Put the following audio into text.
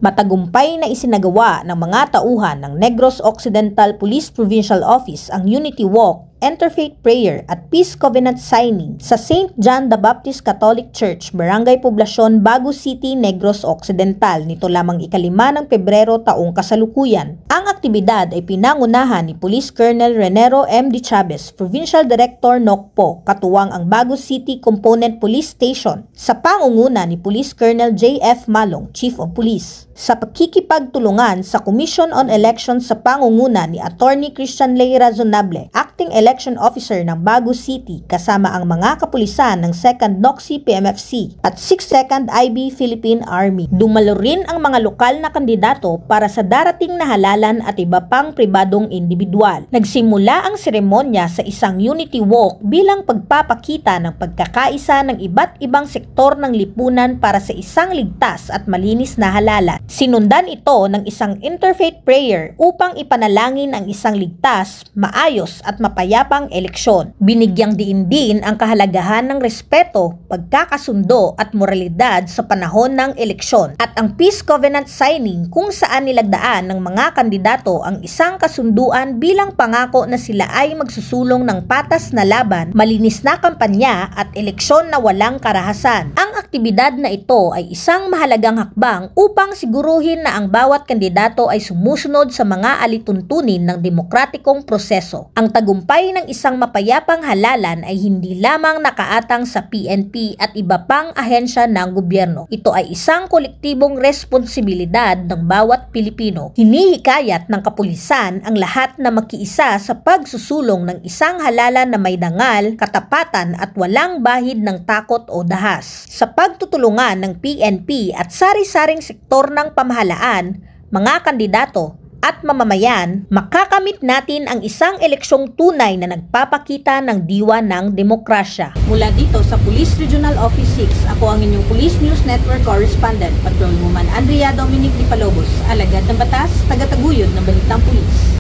Matagumpay na isinagawa ng mga tauhan ng Negros Occidental Police Provincial Office ang Unity Walk, Interfaith Prayer at Peace Covenant Signing sa St. John the Baptist Catholic Church, Barangay Poblacion, Bago City, Negros Occidental nito lamang 5 ng Pebrero taong kasalukuyan. Ang aktibidad ay pinangunahan ni Police Colonel Renero M. D. Chavez, Provincial Director NOCPO, katuwang ang Bago City Component Police Station, sa pangunguna ni Police Colonel J. F. Malong, Chief of Police. Sa pakikipagtulungan sa Commission on Elections sa pangunguna ni Attorney Christian Ley Razonable, Acting Election Officer ng Bago City, kasama ang mga kapulisan ng 2nd NOCSI PMFC at 6th 2nd IB Philippine Army. Dumalo rin ang mga lokal na kandidato para sa darating na halalan at iba pang pribadong individual. Nagsimula ang seremonya sa isang Unity Walk bilang pagpapakita ng pagkakaisa ng iba't ibang sektor ng lipunan para sa isang ligtas at malinis na halalan. Sinundan ito ng isang interfaith prayer upang ipanalangin ang isang ligtas, maayos at mapayapang eleksyon. Binigyang diin din ang kahalagahan ng respeto, pagkakasundo at moralidad sa panahon ng eleksyon at ang Peace Covenant Signing kung saan nilagdaan ng mga kandidato ang isang kasunduan bilang pangako na sila ay magsusulong ng patas na laban, malinis na kampanya at eleksyon na walang karahasan. Ang aktibidad na ito ay isang mahalagang hakbang upang siguruhin na ang bawat kandidato ay sumusunod sa mga alituntunin ng demokratikong proseso. Ang tagumpay ng isang mapayapang halalan ay hindi lamang nakaatang sa PNP at iba pang ahensya ng gobyerno. Ito ay isang kolektibong responsibilidad ng bawat Pilipino. Hinihikayat ng kapulisan ang lahat na makiisa sa pagsusulong ng isang halalan na may dangal, katapatan at walang bahid ng takot o dahas. Sa pagtutulungan ng PNP at sari-saring sektor ng pamahalaan, mga kandidato at mamamayan, makakamit natin ang isang eleksyong tunay na nagpapakita ng diwa ng demokrasya. Mula dito sa Police Regional Office 6, ako ang inyong Police News Network Correspondent, Patrolwoman Andrea Dominic Di Palobos, alagad ng batas, tagataguyod ng Balitang Pulis.